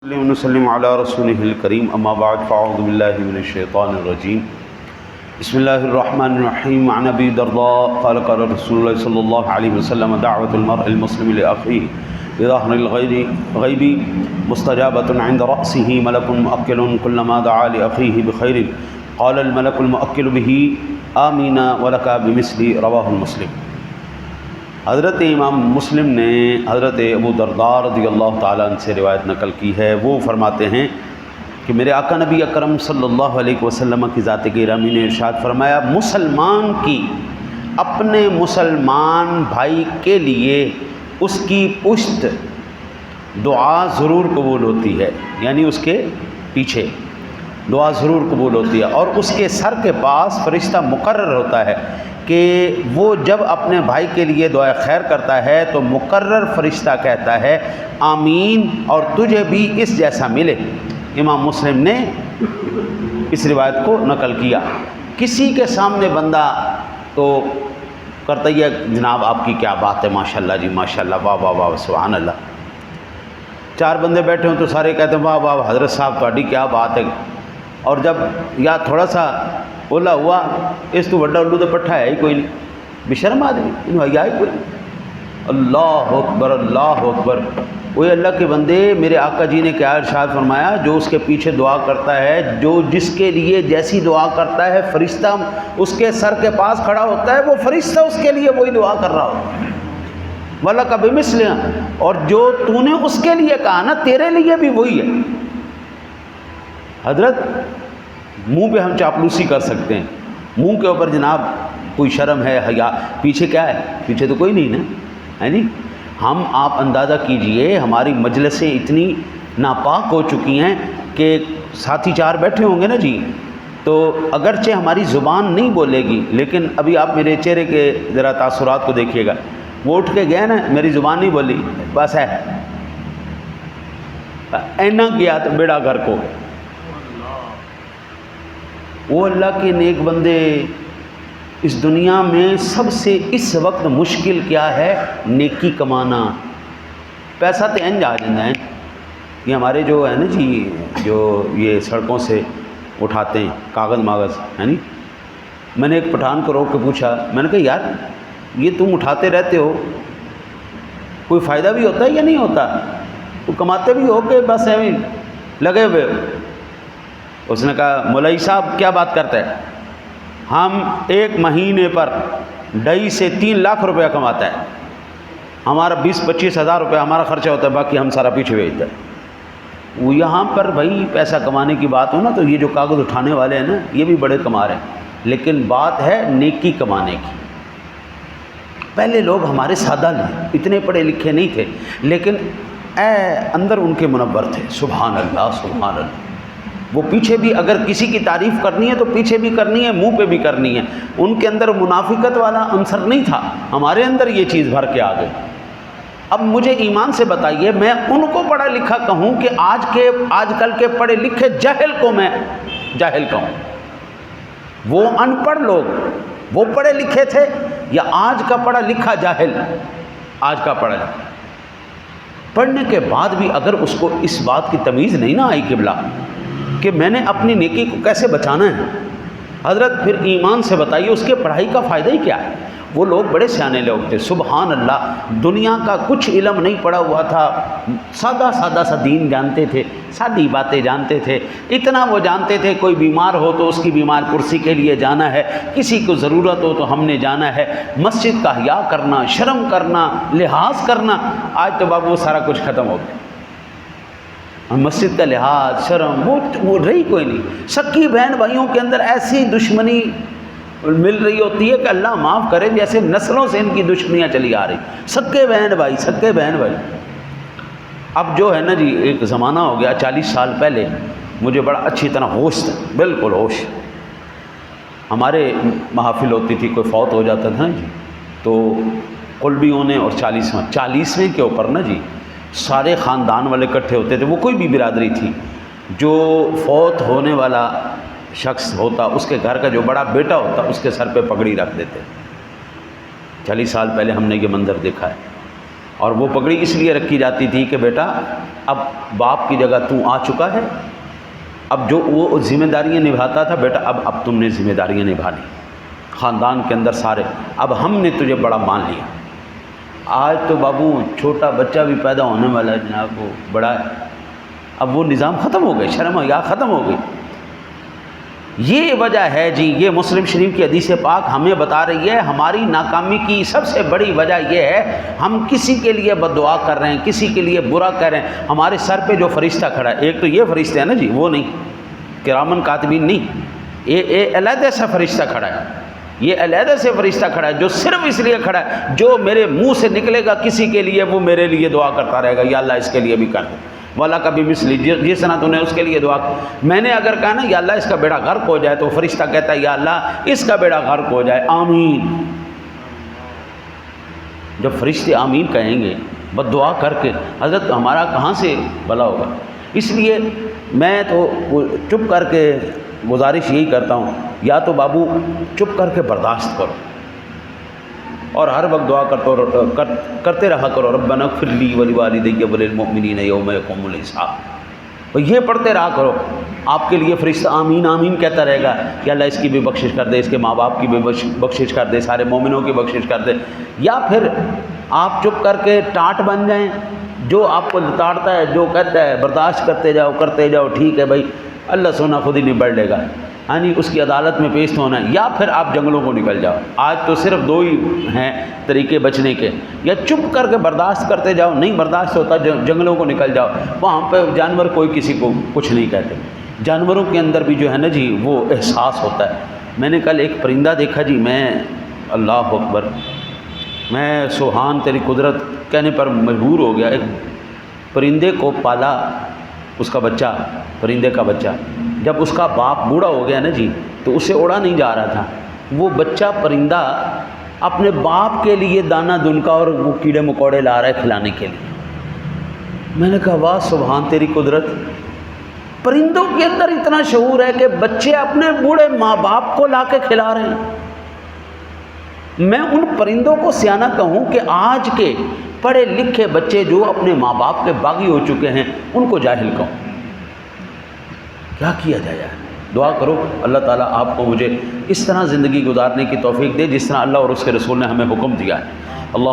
وسلم علی رسولہ الکریم اما بعد فاعوذ باللہ من الشیطان الرجیم بسم اللہ الرحمن الرحیم عن ابی درداء قال قال رسول اللہ صلی اللہ علیہ وسلم دعوت المرء المسلم لأخیہ بظاہر الغیب مستجابۃ عند رأسہ ملک مؤکل کلما دعا لأخیہ بخیر قال الملک المؤکل بہ آمین ولک بمثل رواہ مسلم۔ حضرت امام مسلم نے حضرت ابو درداء رضی اللہ تعالیٰ عنہ سے روایت نقل کی ہے۔ وہ فرماتے ہیں کہ میرے آقا نبی اکرم صلی اللہ علیہ وسلم کی ذات گرامی نے ارشاد فرمایا، مسلمان کی اپنے مسلمان بھائی کے لیے اس کی پشت دعا ضرور قبول ہوتی ہے، یعنی اس کے پیچھے دعا ضرور قبول ہوتی ہے، اور اس کے سر کے پاس فرشتہ مقرر ہوتا ہے کہ وہ جب اپنے بھائی کے لیے دعا خیر کرتا ہے تو مقرر فرشتہ کہتا ہے آمین اور تجھے بھی اس جیسا ملے۔ امام مسلم نے اس روایت کو نقل کیا۔ کسی کے سامنے بندہ تو کرتا ہی ہے جناب آپ کی کیا بات ہے، ماشاءاللہ جی ماشاءاللہ، واہ واہ واہ سبحان اللہ۔ چار بندے بیٹھے ہوں تو سارے کہتے ہیں واہ واہ حضرت صاحب تہاڈی کیا بات ہے، اور جب یا تھوڑا سا اولا ہوا اس تو وڈا الو تو پٹھا ہے ہی کوئی نہیں، بشرم آدمی انہوں حیا ہی کوئی نہیں۔ اللہ اکبر اللہ اکبر۔ وہ اللہ کے بندے، میرے آقا جی نے کیا ارشاد فرمایا، جو اس کے پیچھے دعا کرتا ہے، جو جس کے لیے جیسی دعا کرتا ہے فرشتہ اس کے سر کے پاس کھڑا ہوتا ہے، وہ فرشتہ اس کے لیے وہی دعا کر رہا ہوتا ہے۔ وَلَكَ بِمِثْلِهَا، اور جو تو نے اس کے لیے کہا نا تیرے لیے بھی وہی ہے۔ حضرت منہ پہ ہم چاپلوسی کر سکتے ہیں، منہ کے اوپر جناب کوئی شرم ہے حیا، پیچھے کیا ہے؟ پیچھے تو کوئی نہیں نا، ہے نہیں۔ ہم آپ اندازہ کیجئے ہماری مجلسیں اتنی ناپاک ہو چکی ہیں کہ ساتھی چار بیٹھے ہوں گے نا جی، تو اگرچہ ہماری زبان نہیں بولے گی، لیکن ابھی آپ میرے چہرے کے ذرا تاثرات کو دیکھیے گا، وہ اٹھ کے گئے نا، میری زبان نہیں بولی، بس ہے اینا کیا تو بیڑا گھر کو۔ وہ اللہ کے نیک بندے، اس دنیا میں سب سے اس وقت مشکل کیا ہے؟ نیکی کمانا۔ پیسہ تو انج آ جاتا ہے، یہ ہمارے جو ہے نا جی، جو یہ سڑکوں سے اٹھاتے ہیں کاغذ ماغذ، ہے نہیں۔ میں نے ایک پٹھان کو روک کے پوچھا، میں نے کہا یار یہ تم اٹھاتے رہتے ہو، کوئی فائدہ بھی ہوتا ہے یا نہیں ہوتا؟ تو کماتے بھی ہو کہ بس ایویں لگے ہوئے ہو؟ اس نے کہا مولوی صاحب کیا بات کرتا ہے، ہم ایک مہینے پر 2.5 سے 3 لاکھ روپیہ کماتا ہے، ہمارا 20-25 ہزار روپیہ ہمارا خرچہ ہوتا ہے، باقی ہم سارا پیچھے بھیجتا ہے۔ وہ یہاں پر بھائی پیسہ کمانے کی بات ہو نا تو یہ جو کاغذ اٹھانے والے ہیں نا یہ بھی بڑے کما رہے ہیں، لیکن بات ہے نیکی کمانے کی۔ پہلے لوگ ہمارے سادہ اتنے پڑھے لکھے نہیں تھے، لیکن اندر ان کے منور تھے، سبحان اللہ سبحان اللہ۔ وہ پیچھے بھی اگر کسی کی تعریف کرنی ہے تو پیچھے بھی کرنی ہے، منہ پہ بھی کرنی ہے۔ ان کے اندر منافقت والا عنصر نہیں تھا، ہمارے اندر یہ چیز بھر کے آ گئی۔ اب مجھے ایمان سے بتائیے، میں ان کو پڑھا لکھا کہوں کہ آج کل کے پڑھے لکھے جاہل کو میں جاہل کہوں؟ وہ ان پڑھ لوگ وہ پڑھے لکھے تھے یا آج کا پڑھا لکھا جاہل؟ آج کا پڑھا لکھا پڑھنے کے بعد بھی اگر اس کو اس بات کی تمیز نہیں نہ آئی قبلہ کہ میں نے اپنی نیکی کو کیسے بچانا ہے، حضرت پھر ایمان سے بتائیے اس کے پڑھائی کا فائدہ ہی کیا ہے؟ وہ لوگ بڑے سیانے لوگ تھے، سبحان اللہ، دنیا کا کچھ علم نہیں پڑا ہوا تھا، سادہ سادہ سا دین جانتے تھے، سادی باتیں جانتے تھے۔ اتنا وہ جانتے تھے کوئی بیمار ہو تو اس کی بیمار کرسی کے لیے جانا ہے، کسی کو ضرورت ہو تو ہم نے جانا ہے، مسجد کا حیا کرنا، شرم کرنا، لحاظ کرنا۔ آج تو بابو وہ سارا کچھ ختم ہو گیا، مسجد کا لحاظ شرم وہ رہی کوئی نہیں۔ سکی بہن بھائیوں کے اندر ایسی دشمنی مل رہی ہوتی ہے کہ اللہ معاف کرے، جیسے نسلوں سے ان کی دشمنیاں چلی آ رہی، سکے بہن بھائی سکے بہن بھائی۔ اب جو ہے نا جی ایک زمانہ ہو گیا، 40 سال پہلے مجھے بڑا اچھی طرح ہوش تھا، بالکل ہوش۔ ہمارے محافل ہوتی تھی، کوئی فوت ہو جاتا تھا نا جی تو قلبیوں نے، اور 40ویں کے اوپر نا جی سارے خاندان والے اکٹھے ہوتے تھے، وہ کوئی بھی برادری تھی، جو فوت ہونے والا شخص ہوتا اس کے گھر کا جو بڑا بیٹا ہوتا اس کے سر پہ پگڑی رکھ دیتے۔ 40 سال پہلے ہم نے یہ منظر دیکھا ہے۔ اور وہ پگڑی اس لیے رکھی جاتی تھی کہ بیٹا اب باپ کی جگہ تو آ چکا ہے، اب جو وہ ذمہ داریاں نبھاتا تھا بیٹا اب تم نے ذمہ داریاں نبھانی خاندان کے اندر سارے، اب ہم نے تجھے بڑا مان لیا۔ آج تو بابو چھوٹا بچہ بھی پیدا ہونے والا ہے جناب، وہ بڑا ہے، اب وہ نظام ختم ہو گئے، شرم و حیا ختم ہو گئی۔ یہ وجہ ہے جی، یہ مسلم شریف کی حدیث پاک ہمیں بتا رہی ہے ہماری ناکامی کی سب سے بڑی وجہ یہ ہے ہم کسی کے لیے بد دعا کر رہے ہیں، کسی کے لیے برا کہہ رہے ہیں۔ ہمارے سر پہ جو فرشتہ کھڑا ہے، ایک تو یہ فرشتہ ہے نا جی، وہ نہیں کرامن کاتبین نہیں، یہ علیحدہ سے فرشتہ کھڑا ہے، یہ علیحدہ سے فرشتہ کھڑا ہے جو صرف اس لیے کھڑا ہے جو میرے منہ سے نکلے گا کسی کے لیے وہ میرے لیے دعا کرتا رہے گا، یا اللہ اس کے لیے بھی کر دے، والا کبھی مثلی، جس طرح تو نے اس کے لیے دعا کی۔ میں نے اگر کہا نا یا اللہ اس کا بیڑا غرق ہو جائے تو فرشتہ کہتا ہے یا اللہ اس کا بیڑا غرق ہو جائے، آمین۔ جب فرشتے آمین کہیں گے بد دعا کر کے، حضرت ہمارا کہاں سے بھلا ہوگا؟ اس لیے میں تو چپ کر کے گزارش یہی کرتا ہوں، یا تو بابو چپ کر کے برداشت کرو اور ہر وقت دعا کرتے رہا کرو، ربنا اغفر لی ولوالدی وللمؤمنین یوم یقوم الحساب، اور یہ پڑھتے رہا کرو، آپ کے لیے فرشتہ آمین آمین کہتا رہے گا کہ اللہ اس کی بھی بخشش کر دے، اس کے ماں باپ کی بھی بخشش کر دے، سارے مومنوں کی بخشش کر دے۔ یا پھر آپ چپ کر کے ٹاٹ بن جائیں، جو آپ کو لتاڑتا ہے جو کہتا ہے برداشت کرتے جاؤ ٹھیک ہے بھائی اللہ سونا خود ہی نبڑ لے گا، یعنی اس کی عدالت میں پیش ہونا ہے، یا پھر آپ جنگلوں کو نکل جاؤ۔ آج تو صرف دو ہی ہیں طریقے بچنے کے، یا چپ کر کے برداشت کرتے جاؤ، نہیں برداشت ہوتا جنگلوں کو نکل جاؤ، وہاں پہ جانور کوئی کسی کو کچھ نہیں کہتے، جانوروں کے اندر بھی جو ہے نا جی وہ احساس ہوتا ہے۔ میں نے کل ایک پرندہ دیکھا جی، میں اللہ اکبر، میں سبحان تیری قدرت کہنے پر مجبور ہو گیا۔ ایک پرندے کو پالا، اس کا بچہ، پرندے کا بچہ، جب اس کا باپ بوڑھا ہو گیا نا جی تو اسے اڑا نہیں جا رہا تھا، وہ بچہ پرندہ اپنے باپ کے لیے دانہ دنکا اور وہ کیڑے مکوڑے لا رہا ہے کھلانے کے لیے۔ میں نے کہا واہ سبحان تیری قدرت، پرندوں کے اندر اتنا شعور ہے کہ بچے اپنے بوڑھے ماں باپ کو لا کے کھلا رہے ہیں۔ میں ان پرندوں کو سیانہ کہوں کہ آج کے پڑھے لکھے بچے جو اپنے ماں باپ کے باغی ہو چکے ہیں ان کو جاہل کہوں، کیا کیا جائے یار؟ دعا کرو اللہ تعالیٰ آپ کو مجھے اس طرح زندگی گزارنے کی توفیق دے جس طرح اللہ اور اس کے رسول نے ہمیں حکم دیا ہے۔